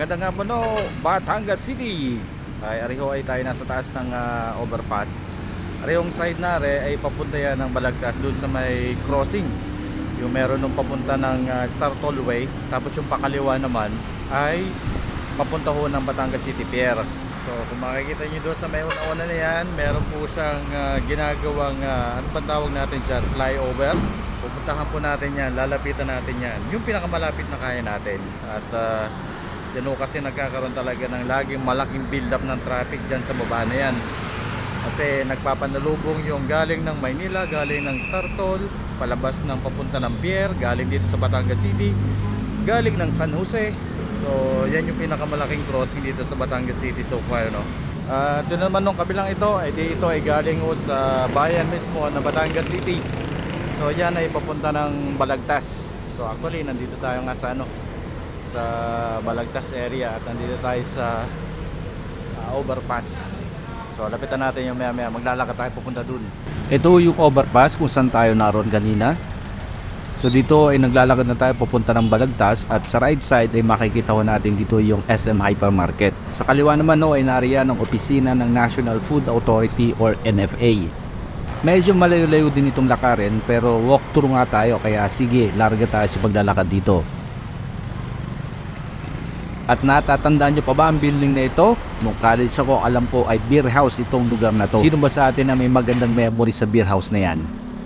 Magandang hapon no, Batangas City. Ay ariho ay tayo nasa taas ng overpass. Arihong side na ay papunta yan ng Balagtas doon sa may crossing. Yung meron nung papunta ng Star Tollway. Tapos yung pakaliwa naman ay papunta ho ng Batangas City Pier. So kung makikita nyo doon sa may una-una na yan, meron po siyang ginagawang ano ba tawag natin dyan, flyover. Pupuntahan po natin yan, lalapitan natin yan, yung pinakamalapit na kaya natin. At yan o, kasi nagkakaroon talaga ng laging malaking build up ng traffic dyan sa baba na yan. Kasi nagpapanalubong yung galing ng Maynila, galing ng Star Toll, palabas ng papunta ng Pier, galing dito sa Batangas City, galing ng San Jose. So yan yung pinakamalaking crossing dito sa Batangas City so far, no? Ito naman nung kabilang ito ay galing o sa bayan mismo na Batangas City. So yan ay papunta ng Balagtas. So actually nandito tayo nga sa sa Balagtas area at nandito tayo sa overpass. So lapitan natin yung maya maglalakad tayo pupunta dun. Ito yung overpass kung saan tayo naroon kanina. So dito ay naglalakad na tayo papunta ng Balagtas at sa right side ay makikita ho natin dito yung SM Hypermarket. Sa kaliwa naman ay nariyan ang opisina ng National Food Authority or NFA. Medyo malayo-layo din itong lakarin pero walkthrough nga tayo kaya sige, larga tayo sa paglalakad dito. At natatandaan nyo pa ba ang building na ito? Nung college ako, alam po ay beer house itong lugar na to. Sino ba sa atin na may magandang memory sa beer house na yan?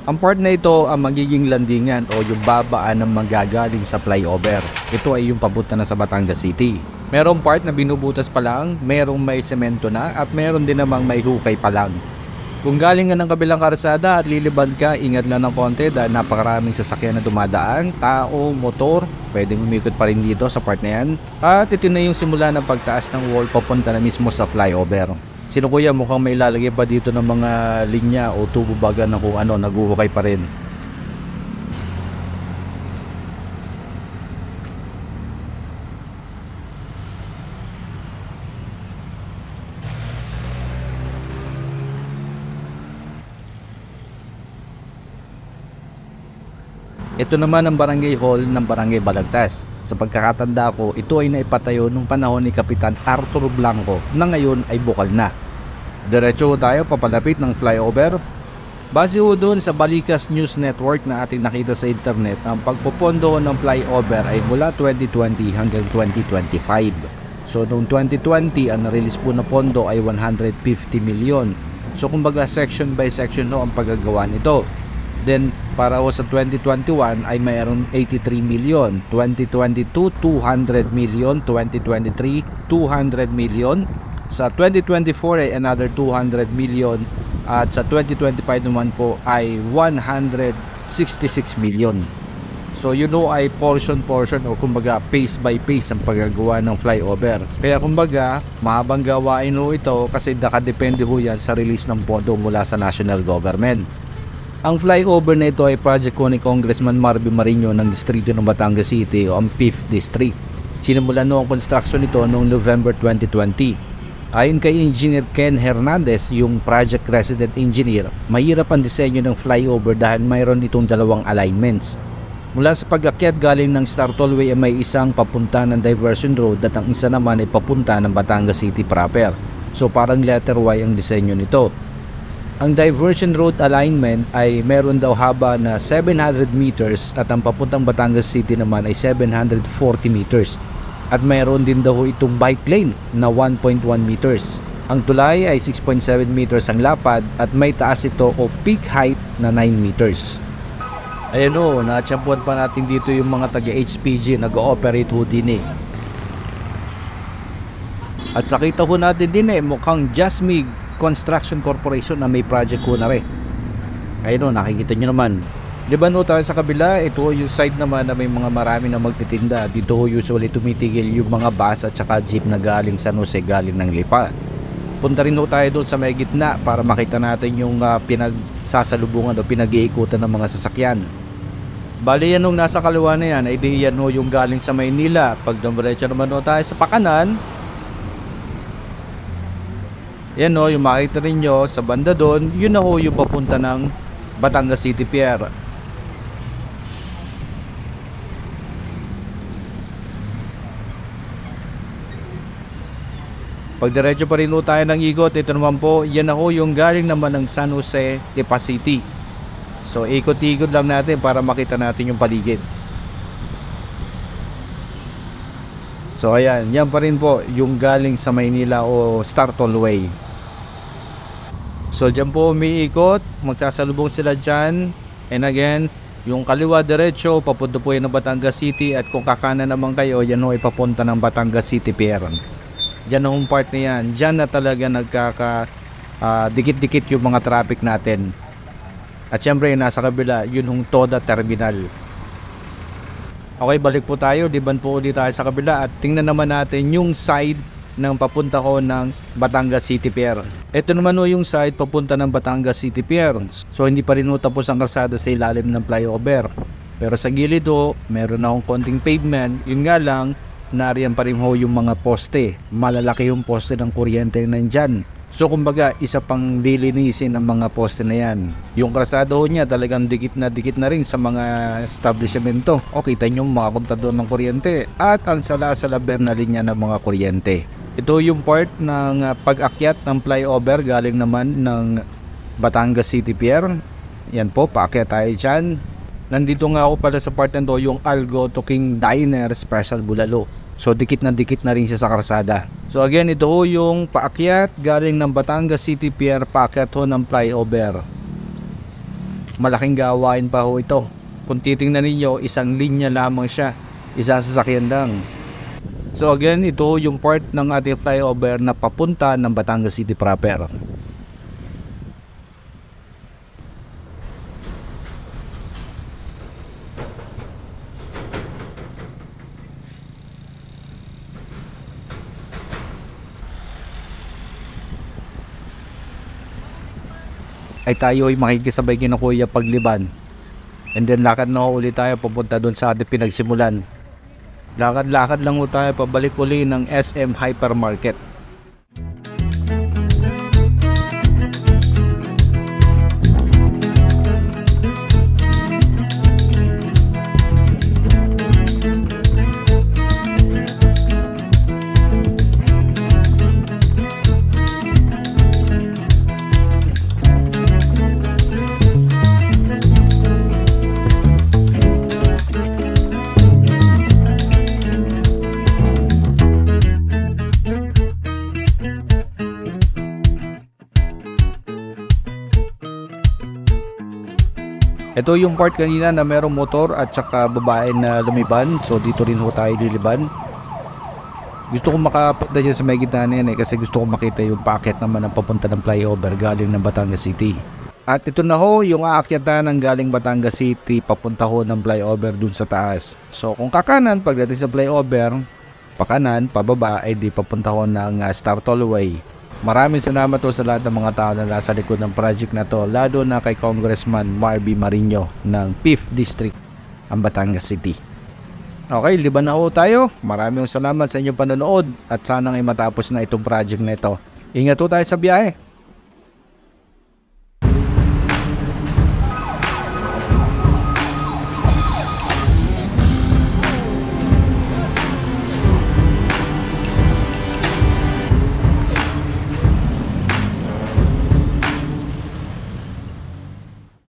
Ang part na ito ang magiging landingan o yung babaan ng manggagaling sa flyover. Ito ay yung papunta na sa Batangas City. Merong part na binubutas pa lang, merong may semento na at meron din namang may hukay pa lang. Kung galing nga ng kabilang karsada at lilibad ka, ingat lang ng konti dahil napakaraming sasakyan na dumadaan, tao, motor, pwedeng umikot pa rin dito sa part na yan. At ito na yung simula ng pagtaas ng wall papunta na mismo sa flyover. Sino kuya, mukhang may ilalagay pa dito ng mga linya o tubo baga na kung ano, naguhukay pa rin. Ito naman ang barangay hall ng Barangay Balagtas. Sa pagkakatanda ko, ito ay naipatayo nung panahon ni Kapitan Arturo Blanco na ngayon ay bukal na. Diretso tayo papalapit ng flyover. Base ho doon sa Balikas News Network na ating nakita sa internet, ang pagpupondo ng flyover ay mula 2020 hanggang 2025. So noong 2020, ang na-release po na pondo ay 150 milyon. So kumbaga section by section ho ang paggagawa nito. Then para ho sa 2021 ay mayroon 83 million, 2022 200 million, 2023 200 million, sa 2024 ay another 200 million at sa 2025 naman po ay 166 million. So you know ay portion o kumbaga phase by phase ang paggagawa ng flyover. Kaya kumbaga mahabang gawain ho ito kasi nakadepende ho yan sa release ng pondo mula sa national government. Ang flyover na ito ay project ko ni Congressman Marvin Marino ng distrito ng Batangas City o ang 5th District. Sinimulan noong construction nito noong November 2020. Ayon kay Engineer Ken Hernandez, yung project resident engineer, mahirap ang disenyo ng flyover dahil mayroon itong dalawang alignments. Mula sa pag-akyat galing ng Star Tollway ay may isang papunta ng diversion road at ang isa naman ay papunta ng Batangas City proper. So parang letter Y ang disenyo nito. Ang diversion road alignment ay meron daw haba na 700 meters at ang papuntang Batangas City naman ay 740 meters. At mayroon din daw itong bike lane na 1.1 meters. Ang tulay ay 6.7 meters ang lapad at may taas ito o peak height na 9 meters. Ayan o, natsampuan pa natin dito yung mga taga-HPG nag-ooperate ho din eh. At sakita ho natin din mukhang Jasmine Construction Corporation na may project ko na rin. Ayun o, nakikita nyo naman. Diba no, tayo sa kabila, ito yung side naman na may mga marami na magtitinda. Dito ho usually tumitigil yung mga bus at saka jeep na galing San Jose, galing ng Lipa. Punta rin ho tayo doon sa may gitna para makita natin yung pinagsasalubungan o pinag-iikutan ng mga sasakyan. Bali yan nung nasa kaliwa na yan, ay di yan ho yung galing sa Maynila. Pag dumiretso naman ho tayo sa pakanan, yan o, yung makita ninyo sa banda doon, yun na ho yung papunta ng Batangas City Pier. Pag diretso pa rin po tayo ng ikot, ito naman po, yan ako yung galing naman ng San Jose, Lipa City. So ikot-ikot lang natin para makita natin yung paligid. So ayan, yan pa rin po yung galing sa Maynila o Star Tollway. So dyan po umiikot, magsasalubong sila dyan. And again, yung kaliwa diretso, papunta po yan ng Batangas City. At kung kakanan naman kayo, yan ho ay papunta ng Batangas City Pier. Dyan ang part na yan. Dyan na talaga dikit-dikit yung mga traffic natin. At syempre nasa kabila, yun yung Toda Terminal. Okay, balik po tayo. Diban po ulit tayo sa kabila. At tingnan naman natin yung side ng papunta ko ng Batangas City Pier. Ito naman o yung side papunta ng Batangas City Pier. So hindi pa rin o tapos ang kalsada sa ilalim ng flyover. Pero sa gilid o, meron na akong konting pavement. Yun nga lang, nariyan pa rin ho yung mga poste. Malalaki yung poste ng kuryente nandyan. So kumbaga, isa pang lilinisin ang mga poste na yan. Yung kalsada ho niya talagang dikit na rin sa mga establishmento. O kita nyo mga kontador ng kuryente at ang salasalaber na linya ng mga kuryente. Ito yung part ng pag-akyat ng flyover galing naman ng Batangas City Pier. Yan po, paakyat tayo dyan. Nandito nga ako pala sa part na to, yung Algo to King Diner Special Bulalo. So dikit na rin siya sa kalsada. So again, ito ho yung paakyat galing ng Batangas City Pier, paakyat ho ng flyover. Malaking gawain pa ho ito. Kung titingnan ninyo, isang linya lamang siya, isang sasakyan lang. So again, ito yung part ng ating flyover na papunta ng Batangas City proper. Ay tayo ay makikisabay kina Kuya pagliban. And then lakad na ulit tayo papunta doon sa ating pinagsimulan. Lakad-lakad lang tayo pabalik uli ng SM Hypermarket. Ito yung part kanina na merong motor at saka babae na lumiban. So dito rin ho tayo liliban. Gusto ko makapunta dyan sa may gitna na yan kasi gusto ko makita yung packet naman ng papunta ng flyover galing ng Batangas City. At ito na ho yung aakyatan ng galing Batangas City papunta ho ng flyover dun sa taas. So kung kakanan pagdating sa flyover, pakanan, pababa ay di papunta ho ng Star Tollway. Maraming salamat po sa lahat ng mga tao na nasa likod ng project na to, lalo na kay Congressman Marby Marino ng 5th District, ang Batangas City. Okay, liban na ho tayo. Maraming salamat sa inyong panonood at sana ay matapos na itong project na ito. Ingat po tayo sa biyahe.